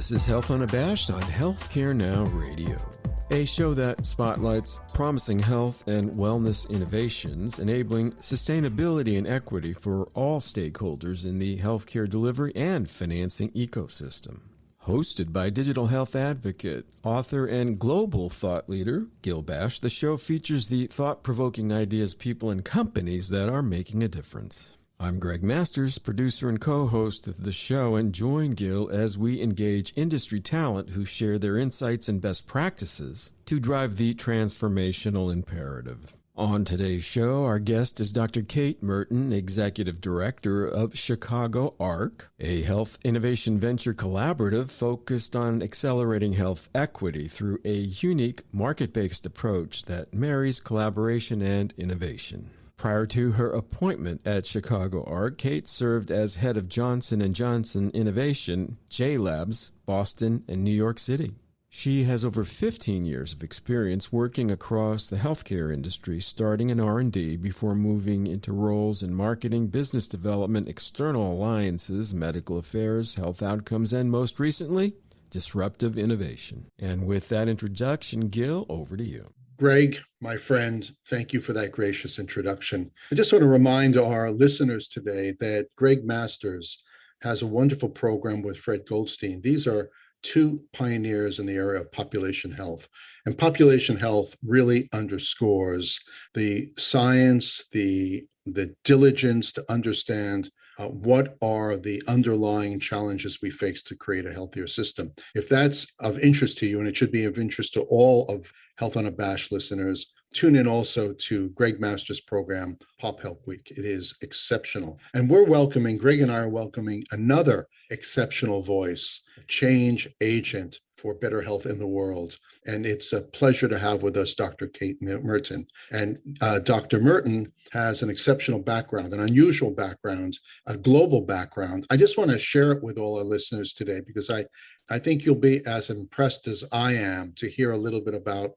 This is Health Unabashed on Healthcare Now Radio, a show that spotlights promising health and wellness innovations, enabling sustainability and equity for all stakeholders in the healthcare delivery and financing ecosystem. Hosted by digital health advocate, author, and global thought leader, Gil Bashe, the show features the thought-provoking ideas, people, and companies that are making a difference. I'm Gregg Masters, producer and co-host of the show, and join Gil as we engage industry talent who share their insights and best practices to drive the transformational imperative. On today's show, our guest is Dr. Kate Merton, Executive Director of Chicago ARC, a health innovation venture collaborative focused on accelerating health equity through a unique market-based approach that marries collaboration and innovation. Prior to her appointment at Chicago ARC, Kate served as head of Johnson & Johnson Innovation, JLABS Boston and New York City. She has over 15 years of experience working across the healthcare industry, starting in R&D before moving into roles in marketing, business development, external alliances, medical affairs, health outcomes, and most recently, disruptive innovation. And with that introduction, Gil, over to you. Gregg, my friend, thank you for that gracious introduction. I just want to remind our listeners today that Gregg Masters has a wonderful program with Fred Goldstein. These are two pioneers in the area of population health. And population health really underscores the science, the diligence to understand what are the underlying challenges we face to create a healthier system. If that's of interest to you, and it should be of interest to all of Health Unabashed listeners, tune in also to Gregg Masters' program, Pop Health Week. It is exceptional. And Gregg and I are welcoming another exceptional voice, a change agent for better health in the world. And it's a pleasure to have with us Dr. Kate Merton. And Dr. Merton has an exceptional background, an unusual background, a global background. I just want to share it with all our listeners today because I think you'll be as impressed as I am to hear a little bit about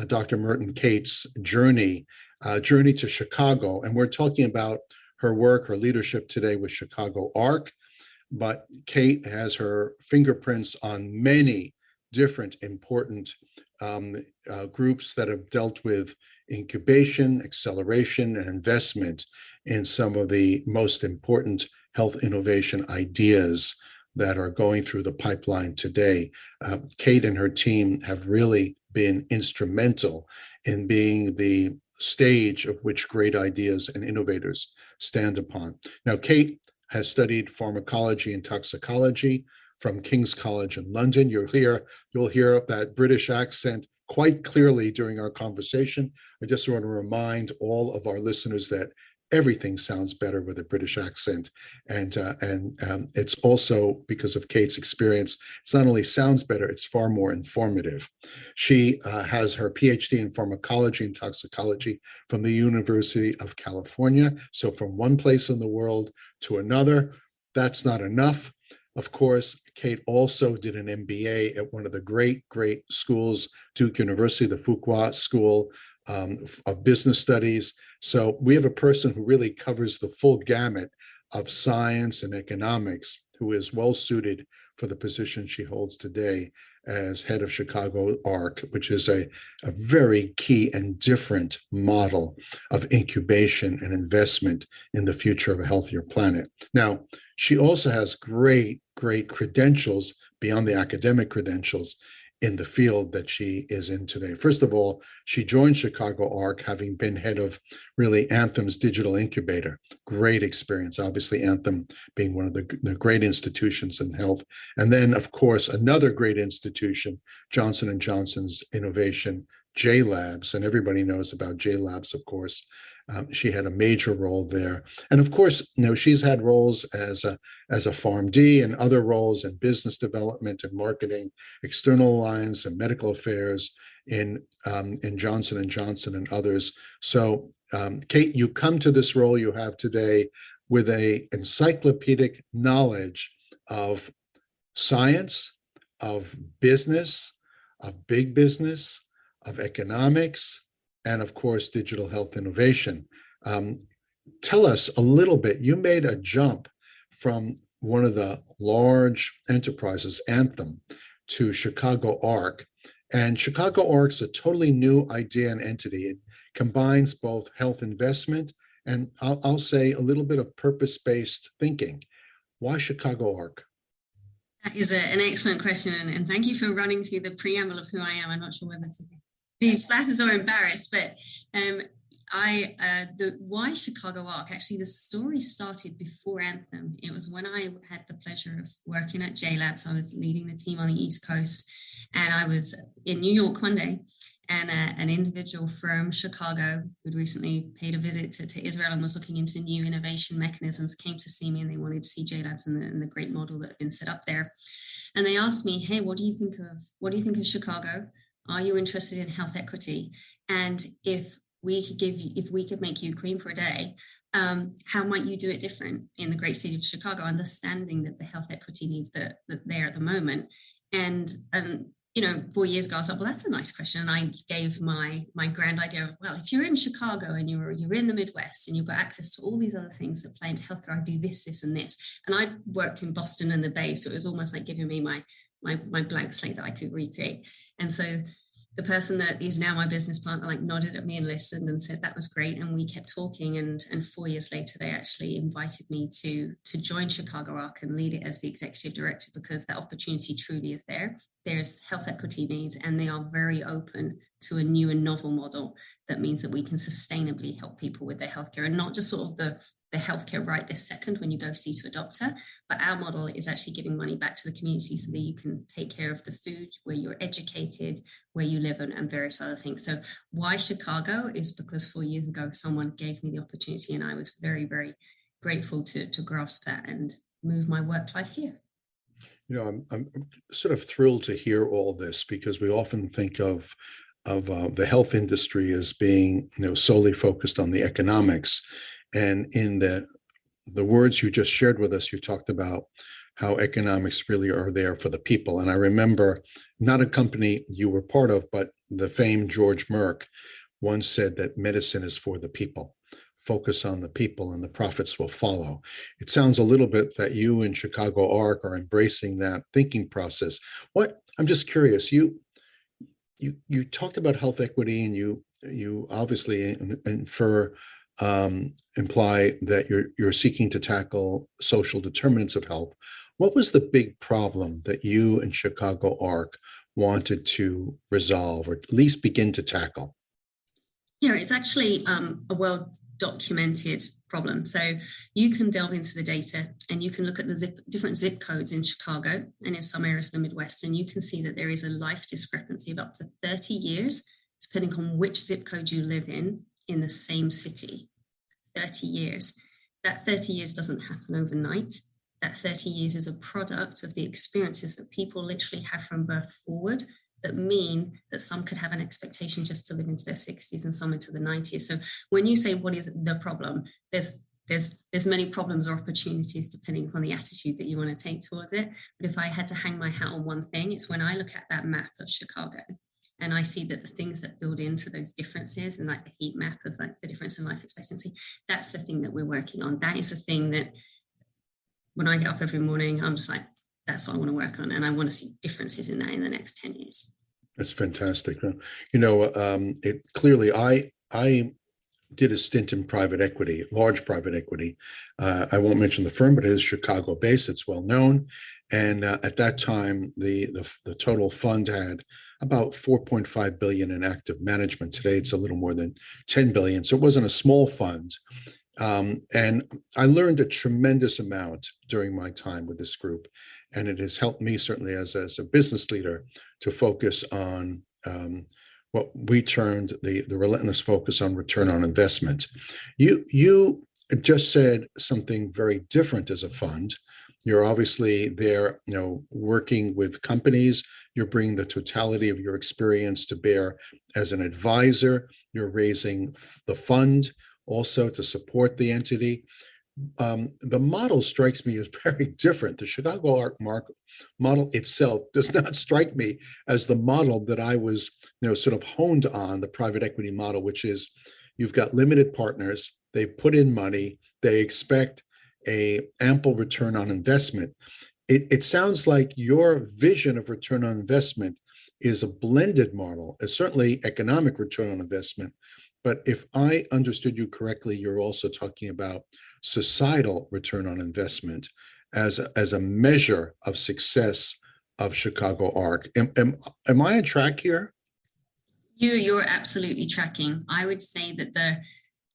Dr. Merton Kate's journey to Chicago. And we're talking about her work, her leadership today with Chicago ARC. But Kate has her fingerprints on many different important groups that have dealt with incubation, acceleration, and investment in some of the most important health innovation ideas that are going through the pipeline today. Kate and her team have really been instrumental in being the stage of which great ideas and innovators stand upon. Now, Kate has studied pharmacology and toxicology from King's College in London. You'll hear that British accent quite clearly during our conversation. I just want to remind all of our listeners that everything sounds better with a British accent. And it's also because of Kate's experience. It's not only sounds better, it's far more informative. She has her PhD in pharmacology and toxicology from the University of California. So from one place in the world to another, that's not enough. Of course, Kate also did an MBA at one of the great schools, Duke University, the Fuqua School of Business Studies. So we have a person who really covers the full gamut of science and economics, who is well suited for the position she holds today as head of Chicago ARC, which is a very key and different model of incubation and investment in the future of a healthier planet. Now, she also has great credentials beyond the academic credentials in the field that she is in today. First of all, she joined Chicago ARC having been head of really Anthem's digital incubator. Great experience, obviously Anthem being one of the great institutions in health. And then, of course, another great institution, Johnson & Johnson's innovation, JLABS, and everybody knows about JLABS, of course. She had a major role there. And of course, she's had roles as a PharmD and other roles in business development and marketing, external alliance and medical affairs in Johnson & Johnson and others. So Kate, you come to this role you have today with a encyclopedic knowledge of science, of business, of big business, of economics, and of course, digital health innovation. Tell us a little bit, you made a jump from one of the large enterprises, Anthem, to Chicago Arc. And Chicago Arc's a totally new idea and entity. It combines both health investment and I'll say a little bit of purpose-based thinking. Why Chicago Arc? That is an excellent question, and thank you for running through the preamble of who I am. I'm not sure whether to be flattered or embarrassed, but why Chicago Arc? Actually, the story started before Anthem. It was when I had the pleasure of working at JLABS. I was leading the team on the East Coast, and I was in New York one day, and an individual from Chicago who'd recently paid a visit to Israel and was looking into new innovation mechanisms came to see me, and they wanted to see JLABS and the great model that had been set up there. And they asked me, "Hey, what do you think of Chicago? Are you interested in health equity? And if we could make you queen for a day, how might you do it different in the great city of Chicago, understanding that the health equity needs that there at the moment?" And 4 years ago, I was like, well, that's a nice question. And I gave my grand idea of, well, if you're in Chicago and you're in the Midwest and you've got access to all these other things that play into healthcare, I do this, this, and this. And I worked in Boston and the Bay, so it was almost like giving me my blank slate that I could recreate. And so the person that is now my business partner nodded at me and listened and said that was great, and we kept talking. And 4 years later, they actually invited me to join Chicago Arc and lead it as the executive director, because that opportunity truly is there. There's health equity needs, and they are very open to a new and novel model that means that we can sustainably help people with their healthcare, and not just sort of the healthcare right this second when you go see to a doctor, but our model is actually giving money back to the community so that you can take care of the food, where you're educated, where you live, and various other things. So why Chicago is because 4 years ago, someone gave me the opportunity, and I was very, very grateful to grasp that and move my work life here. I'm sort of thrilled to hear all this, because we often think of the health industry as being solely focused on the economics. And in the words you just shared with us, you talked about how economics really are there for the people. And I remember not a company you were part of, but the famed George Merck once said that medicine is for the people. Focus on the people and the profits will follow. It sounds a little bit that you and Chicago Arc are embracing that thinking process. I'm just curious, you talked about health equity, and you obviously imply that you're seeking to tackle social determinants of health. What was the big problem that you and Chicago Arc wanted to resolve, or at least begin to tackle? Yeah, it's actually a well-documented problem. So you can delve into the data, and you can look at the different zip codes in Chicago and in some areas of the Midwest, and you can see that there is a life discrepancy of up to 30 years, depending on which zip code you live in the same city. 30 years. That 30 years doesn't happen overnight. That 30 years is a product of the experiences that people literally have from birth forward, that mean that some could have an expectation just to live into their 60s and some into the 90s. So when you say what is the problem, there's many problems or opportunities depending upon the attitude that you want to take towards it. But if I had to hang my hat on one thing, it's when I look at that map of Chicago, and I see that the things that build into those differences, and the heat map of the difference in life expectancy, that's the thing that we're working on. That is the thing that when I get up every morning, I'm just like, that's what I want to work on. And I want to see differences in that in the next 10 years. That's fantastic. Clearly, I did a stint in private equity, large private equity. I won't mention the firm, but it is Chicago-based. It's well known. And at that time, the total fund had about 4.5 billion in active management. Today, it's a little more than 10 billion. So it wasn't a small fund. And I learned a tremendous amount during my time with this group. And it has helped me certainly as a business leader to focus on what we termed the relentless focus on return on investment. You just said something very different as a fund. You're obviously there, working with companies. You're bringing the totality of your experience to bear as an advisor. You're raising the fund also to support the entity. The model strikes me as very different. The Chicago Arc model itself does not strike me as the model that I was, sort of honed on, the private equity model, which is you've got limited partners, they put in money, they expect a ample return on investment. It sounds like your vision of return on investment is a blended model. It's certainly economic return on investment, but if I understood you correctly, you're also talking about societal return on investment as a measure of success of Chicago Arc. Am I on track here? You're absolutely tracking. I would say that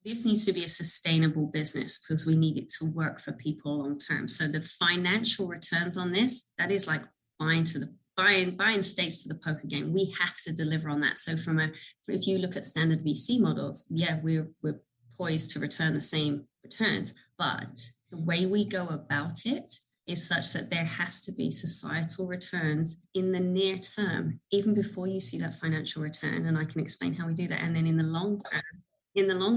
this needs to be a sustainable business because we need it to work for people long term. So the financial returns on this, that is like buying stakes to the poker game. We have to deliver on that. So if you look at standard VC models, yeah, we're poised to return the same returns, but the way we go about it is such that there has to be societal returns in the near term, even before you see that financial return. And I can explain how we do that. And then in the long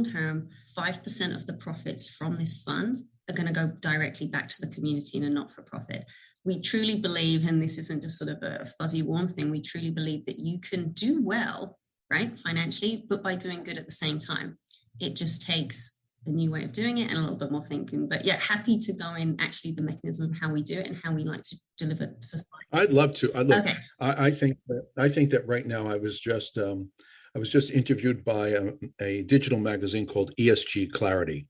term, 5% of the profits from this fund are going to go directly back to the community in a not-for-profit. We truly believe, and this isn't just sort of a fuzzy warm thing, we truly believe that you can do well, right, financially, but by doing good at the same time. It just takes a new way of doing it and a little bit more thinking. But yeah, happy to go in actually the mechanism of how we do it and how we like to deliver society. I'd love to. Okay. I think that right now I was just interviewed by a digital magazine called ESG Clarity.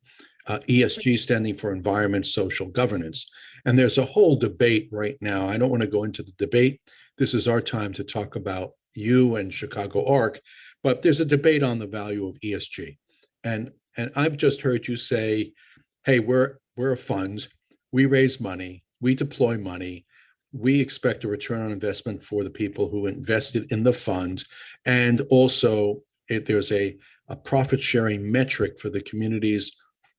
ESG standing for Environment, Social Governance. And there's a whole debate right now. I don't want to go into the debate. This is our time to talk about you and Chicago Arc, but there's a debate on the value of ESG. And I've just heard you say, hey, we're a fund, we raise money, we deploy money, we expect a return on investment for the people who invested in the fund. And also there's a profit sharing metric for the communities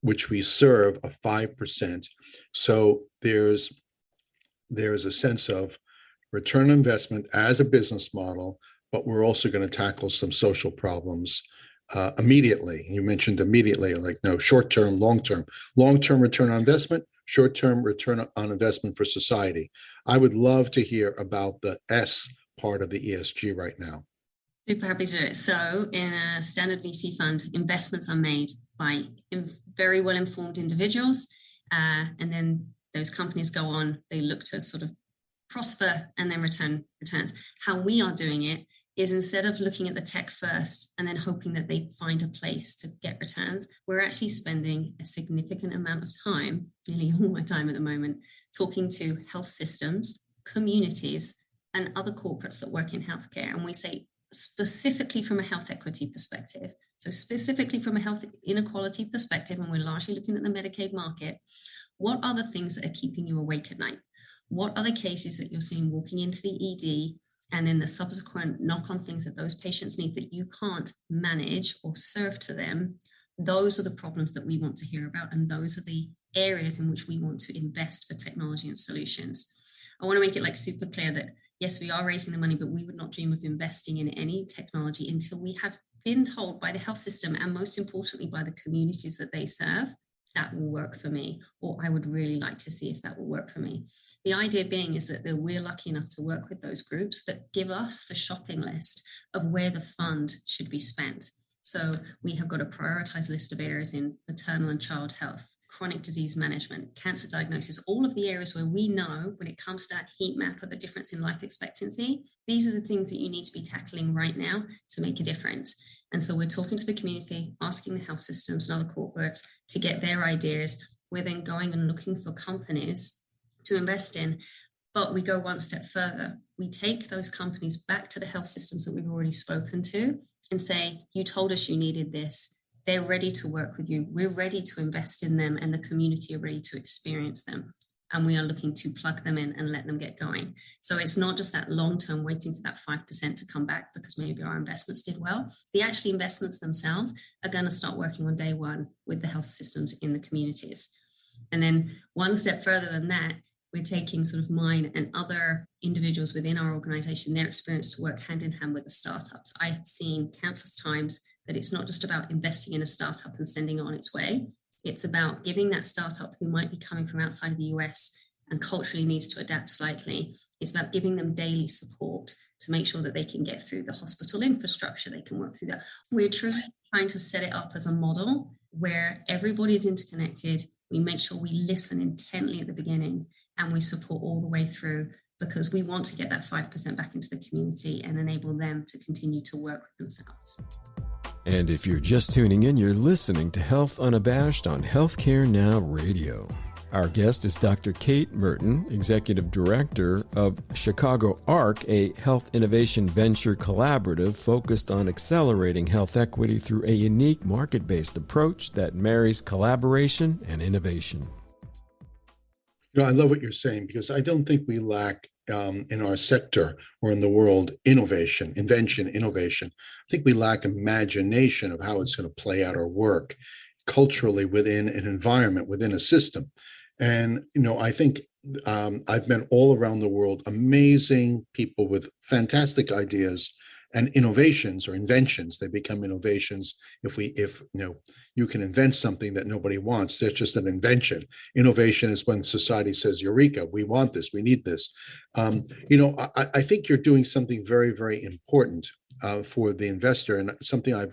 which we serve of 5%. So there's a sense of return on investment as a business model, but we're also going to tackle some social problems immediately. You mentioned immediately, like no, short-term, long-term return on investment, short-term return on investment for society. I would love to hear about the S part of the ESG right now. Super happy to do it. So in a standard VC fund, investments are made by very well-informed individuals. And then those companies go on, they look to sort of prosper and then returns. How we are doing it is instead of looking at the tech first and then hoping that they find a place to get returns, we're actually spending a significant amount of time, nearly all my time at the moment, talking to health systems, communities, and other corporates that work in healthcare. And we say specifically from a health equity perspective, so specifically from a health inequality perspective, when we're largely looking at the Medicaid market, what are the things that are keeping you awake at night? What are the cases that you're seeing walking into the ED and then the subsequent knock-on things that those patients need that you can't manage or serve to them? Those are the problems that we want to hear about, and those are the areas in which we want to invest for technology and solutions. I want to make it like super clear that yes, we are raising the money, but we would not dream of investing in any technology until we have been told by the health system and most importantly by the communities that they serve, that will work for me, or I would really like to see if that will work for me. The idea being is that we're lucky enough to work with those groups that give us the shopping list of where the fund should be spent. So we have got a prioritized list of areas in maternal and child health, chronic disease management, cancer diagnosis, all of the areas where we know when it comes to that heat map of the difference in life expectancy, these are the things that you need to be tackling right now to make a difference. And so we're talking to the community, asking the health systems and other corporates to get their ideas. We're then going and looking for companies to invest in, but we go one step further. We take those companies back to the health systems that we've already spoken to and say, you told us you needed this. They're ready to work with you. We're ready to invest in them, and the community are ready to experience them. And we are looking to plug them in and let them get going. So it's not just that long-term waiting for that 5% to come back because maybe our investments did well. The actual investments themselves are going to start working on day one with the health systems in the communities. And then one step further than that, we're taking sort of mine and other individuals within our organization, their experience to work hand in hand with the startups. I've seen countless times that it's not just about investing in a startup and sending it on its way. It's about giving that startup who might be coming from outside of the US and culturally needs to adapt slightly. It's about giving them daily support to make sure that they can get through the hospital infrastructure, they can work through that. We're truly trying to set it up as a model where everybody is interconnected, We make sure we listen intently at the beginning and we support all the way through, because we want to get that 5% back into the community and enable them to continue to work with themselves. And if you're just tuning in, you're listening to Health Unabashed on Healthcare Now Radio. Our guest is Dr. Kate Merton, Executive Director of Chicago ARC, a health innovation venture collaborative focused on accelerating health equity through a unique market-based approach that marries collaboration and innovation. I love what you're saying, because I don't think we lack in our sector or in the world innovation, invention, innovation. I think we lack imagination of how it's going to play out or work culturally within an environment, within a system. And, I think I've met all around the world amazing people with fantastic ideas and innovations or inventions. They become innovations if you can invent something that nobody wants. That's just an invention. Innovation is when society says, "Eureka, we want this, we need this." I think you're doing something very, very important for the investor, and something I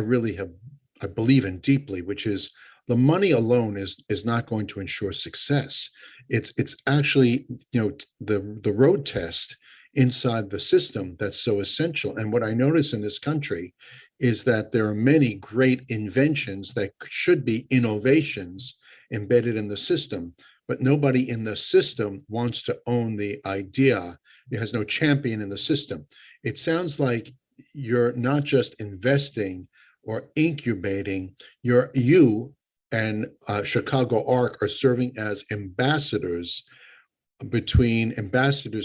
believe in deeply, which is the money alone is not going to ensure success. It's actually the road test inside the system that's so essential. And what I notice in this country is that there are many great inventions that should be innovations embedded in the system, but nobody in the system wants to own the idea. It has no champion in the system. It sounds like you're not just investing or incubating, you and Chicago ARC are serving as ambassadors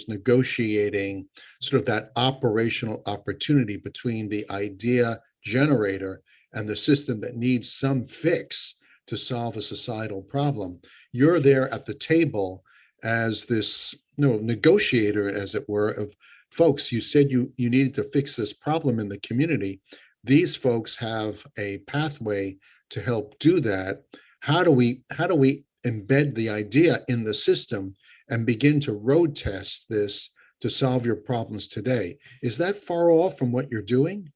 negotiating sort of that operational opportunity between the idea generator and the system that needs some fix to solve a societal problem. You're there at the table as this negotiator, as it were, of folks. You said you needed to fix this problem in the community. These folks have a pathway to help do that. How do we embed the idea in the system and begin to road test this to solve your problems today? Is that far off from what you're doing?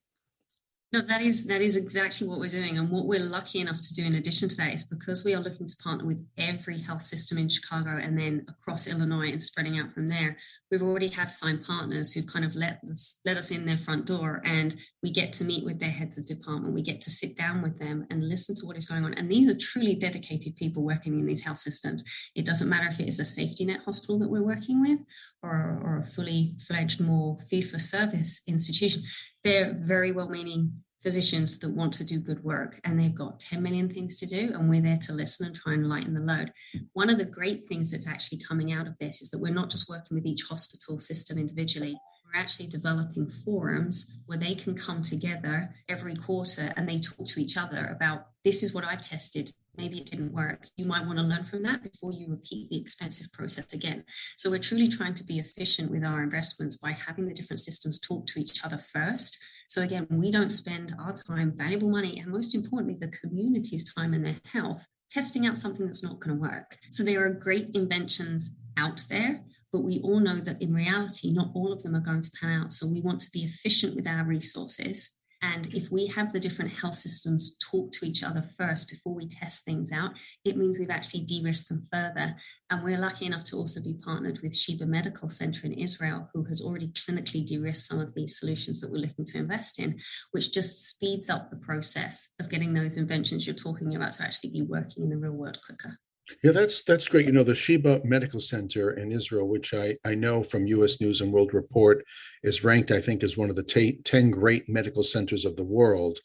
No, that is exactly what we're doing. And what we're lucky enough to do in addition to that is, because we are looking to partner with every health system in Chicago and then across Illinois and spreading out from there, we've already have signed partners who've kind of let us in their front door, and we get to meet with their heads of department. We get to sit down with them and listen to what is going on. And these are truly dedicated people working in these health systems. It doesn't matter if it is a safety net hospital that we're working with or a fully fledged, more fee-for-service institution. They're very well-meaning physicians that want to do good work, and they've got 10 million things to do, and we're there to listen and try and lighten the load. One of the great things that's actually coming out of this is that we're not just working with each hospital system individually. We're actually developing forums where they can come together every quarter and they talk to each other about, this is what I've tested. Maybe it didn't work. You might want to learn from that before you repeat the expensive process again. So we're truly trying to be efficient with our investments by having the different systems talk to each other first. So again, we don't spend our time, valuable money, and most importantly, the community's time and their health, testing out something that's not going to work. So there are great inventions out there, but we all know that in reality, not all of them are going to pan out. So we want to be efficient with our resources. And if we have the different health systems talk to each other first before we test things out, it means we've actually de-risked them further. And we're lucky enough to also be partnered with Sheba Medical Center in Israel, who has already clinically de-risked some of these solutions that we're looking to invest in, which just speeds up the process of getting those inventions you're talking about to actually be working in the real world quicker. Yeah, that's great. The Sheba Medical Center in Israel, which I know from U.S. News and World Report, is ranked, I think, as one of the 10 great medical centers of the world,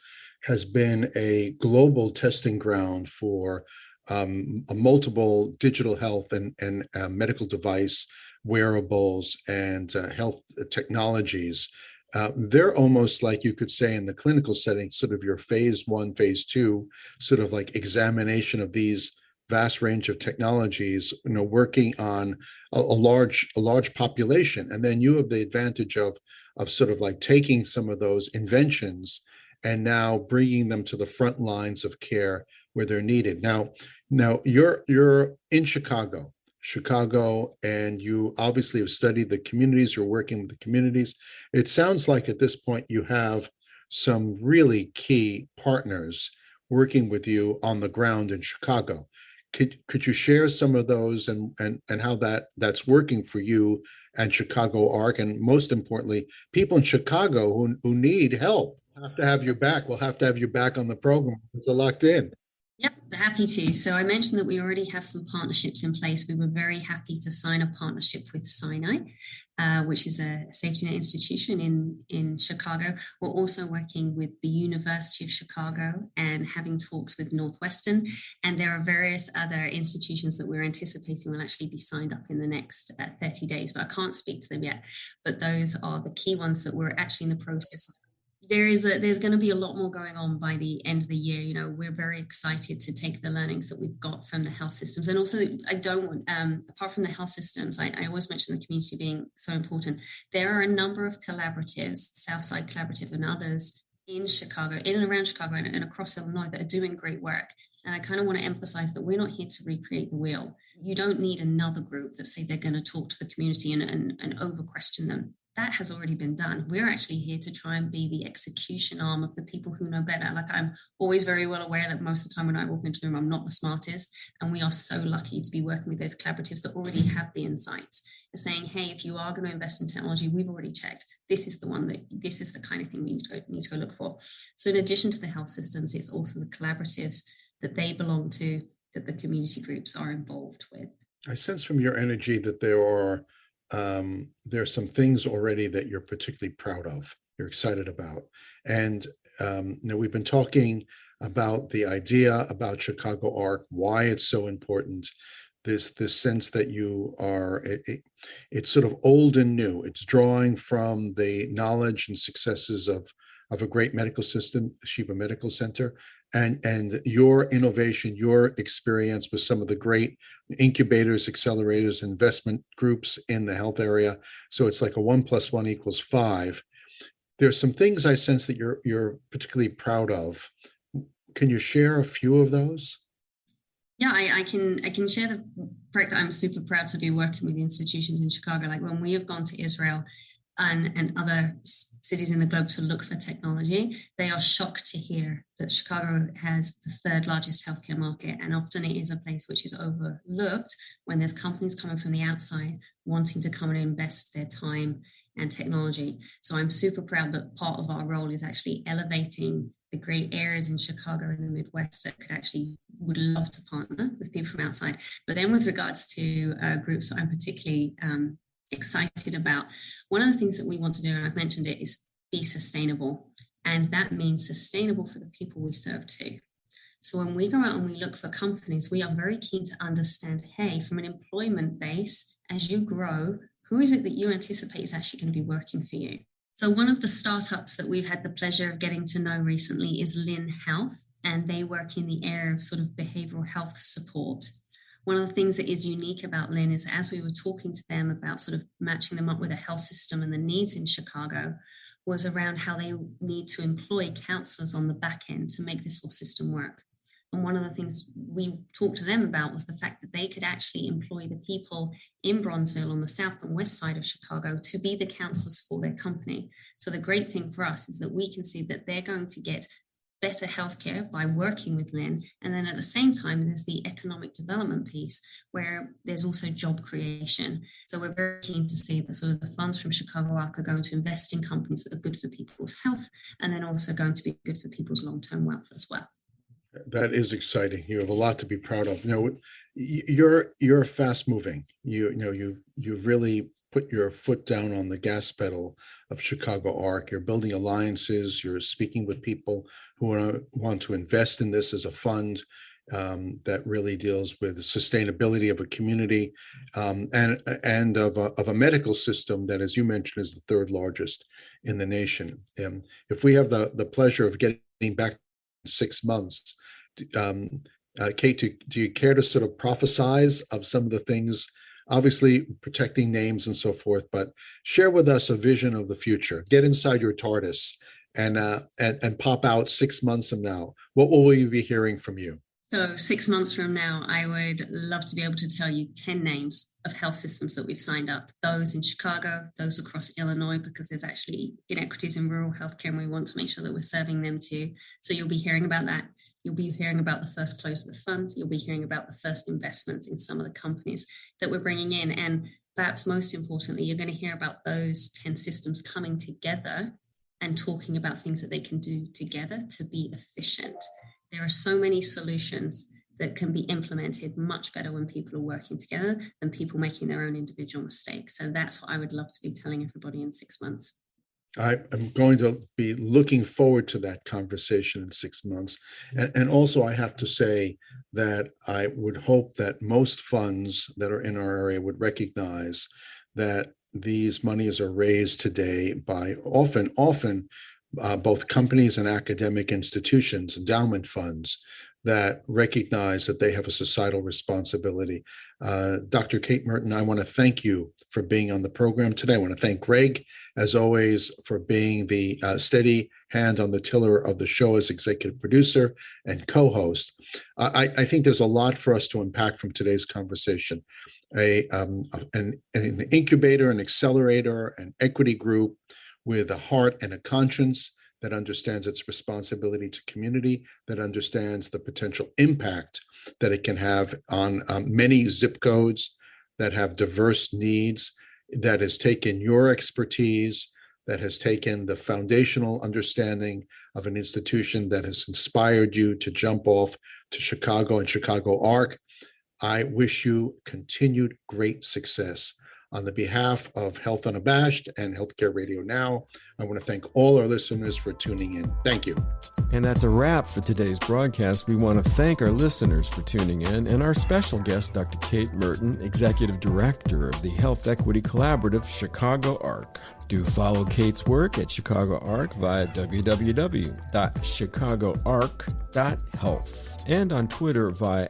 has been a global testing ground for a multiple digital health and medical device, wearables, and health technologies. They're almost like, you could say, in the clinical setting, sort of your phase 1, phase 2, sort of like examination of these vast range of technologies, working on a large population. And then you have the advantage of sort of like taking some of those inventions and now bringing them to the front lines of care where they're needed. Now you're in Chicago, and you obviously have studied the communities. You're working with the communities. It sounds like at this point you have some really key partners working with you on the ground in Chicago. Could you share some of those and how that's working for you and Chicago ARC, and most importantly, people in Chicago who need help? We'll have to have you back. We'll have to have you back on the program. You're locked in. Yep, happy to. So I mentioned that we already have some partnerships in place. We were very happy to sign a partnership with Sinai, which is a safety net institution in Chicago. We're also working with the University of Chicago and having talks with Northwestern. And there are various other institutions that we're anticipating will actually be signed up in the next 30 days, but I can't speak to them yet. But those are the key ones that we're actually in the process of. There's going to be a lot more going on by the end of the year. You know, we're very excited to take the learnings that we've got from the health systems. And also, I don't want, apart from the health systems, I always mention the community being so important. There are a number of collaboratives, Southside Collaborative and others in Chicago, in and around Chicago and across Illinois that are doing great work. And I kind of want to emphasize that we're not here to recreate the wheel. You don't need another group that say they're going to talk to the community and over question them. That has already been done. We're actually here to try and be the execution arm of the people who know better. Like, I'm always very well aware that most of the time when I walk into the room, I'm not the smartest. And we are so lucky to be working with those collaboratives that already have the insights. They're saying, hey, if you are going to invest in technology, we've already checked. This is the kind of thing we need to go look for. So in addition to the health systems, it's also the collaboratives that they belong to, that the community groups are involved with. I sense from your energy that there are some things already that you're particularly proud of, you're excited about. And we've been talking about the idea about Chicago ARC, why it's so important, this sense that you are, it's sort of old and new. It's drawing from the knowledge and successes of a great medical system, Sheba Medical Center, and your innovation, your experience with some of the great incubators, accelerators, investment groups in the health area. So it's like a 1 + 1 = 5. There's some things I sense that you're particularly proud of. Can you share a few of those? Yeah, I can share the fact that I'm super proud to be working with the institutions in Chicago. Like, when we have gone to Israel and other cities in the globe to look for technology, they are shocked to hear that Chicago has the third largest healthcare market. And often it is a place which is overlooked when there's companies coming from the outside wanting to come and invest their time and technology. So I'm super proud that part of our role is actually elevating the great areas in Chicago and the Midwest that would love to partner with people from outside. But then with regards to groups that I'm particularly excited about, one of the things that we want to do, and I've mentioned it, is be sustainable. And that means sustainable for the people we serve too. So when we go out and we look for companies, we are very keen to understand, hey, from an employment base, as you grow, who is it that you anticipate is actually going to be working for you? So one of the startups that we've had the pleasure of getting to know recently is Lynn Health, and they work in the area of sort of behavioral health support. One of the things that is unique about Lynn is, as we were talking to them about sort of matching them up with a health system and the needs in Chicago, was around how they need to employ counselors on the back end to make this whole system work. And one of the things we talked to them about was the fact that they could actually employ the people in Bronzeville on the south and west side of Chicago to be the counselors for their company. So the great thing for us is that we can see that they're going to get better healthcare by working with Lynn. And then at the same time, there's the economic development piece where there's also job creation. So we're very keen to see that sort of the funds from Chicago ARC are going to invest in companies that are good for people's health, and then also going to be good for people's long-term wealth as well. That is exciting. You have a lot to be proud of. You're fast moving. You've really put your foot down on the gas pedal of Chicago ARC. You're building alliances. You're speaking with people who want to invest in this as a fund that really deals with the sustainability of a community and of a medical system that, as you mentioned, is the third largest in the nation. If we have the pleasure of getting back in 6 months, Kate, do you care to sort of prophesize of some of the things? Obviously, protecting names and so forth, but share with us a vision of the future. Get inside your TARDIS and pop out 6 months from now. What will we be hearing from you? So 6 months from now, I would love to be able to tell you 10 names of health systems that we've signed up. Those in Chicago, those across Illinois, because there's actually inequities in rural healthcare, and we want to make sure that we're serving them too. So you'll be hearing about that. You'll be hearing about the first close of the fund. You'll be hearing about the first investments in some of the companies that we're bringing in. And perhaps most importantly, you're going to hear about those 10 systems coming together and talking about things that they can do together to be efficient. There are so many solutions that can be implemented much better when people are working together than people making their own individual mistakes. So that's what I would love to be telling everybody in 6 months. I am going to be looking forward to that conversation in 6 months. And also, I have to say that I would hope that most funds that are in our area would recognize that these monies are raised today by often both companies and academic institutions, endowment funds, that recognize that they have a societal responsibility. Dr. Kate Merton, I want to thank you for being on the program today. I want to thank Gregg, as always, for being the steady hand on the tiller of the show as executive producer and co-host. I think there's a lot for us to unpack from today's conversation. An incubator, an accelerator, an equity group with a heart and a conscience that understands its responsibility to community, that understands the potential impact that it can have on many zip codes that have diverse needs, that has taken your expertise, that has taken the foundational understanding of an institution that has inspired you to jump off to Chicago and Chicago Arc. I wish you continued great success. On the behalf of Health UnaBASHed and Healthcare Radio Now, I want to thank all our listeners for tuning in. Thank you. And that's a wrap for today's broadcast. We want to thank our listeners for tuning in and our special guest, Dr. Kate Merton, Executive Director of the Health Equity Collaborative, Chicago Arc. Do follow Kate's work at Chicago Arc via www.chicagoarc.health and on Twitter via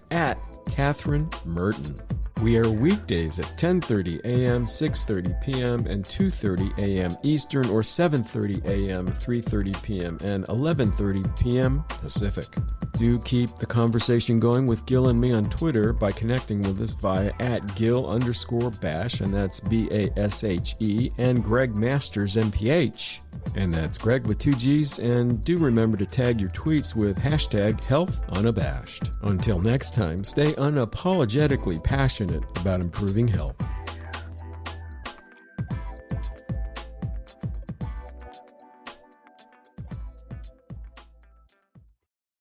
@Catherine Merton. We are weekdays at 10:30 a.m., 6:30 p.m., and 2:30 a.m. Eastern, or 7:30 a.m., 3:30 p.m., and 11:30 p.m. Pacific. Do keep the conversation going with Gil and me on Twitter by connecting with us via @Gil_Bashe, and that's Bashe, and Gregg Masters, MPH. And that's Gregg with 2 G's, and do remember to tag your tweets with #HealthUnabashed. Until next time, stay unapologetically passionate about improving health.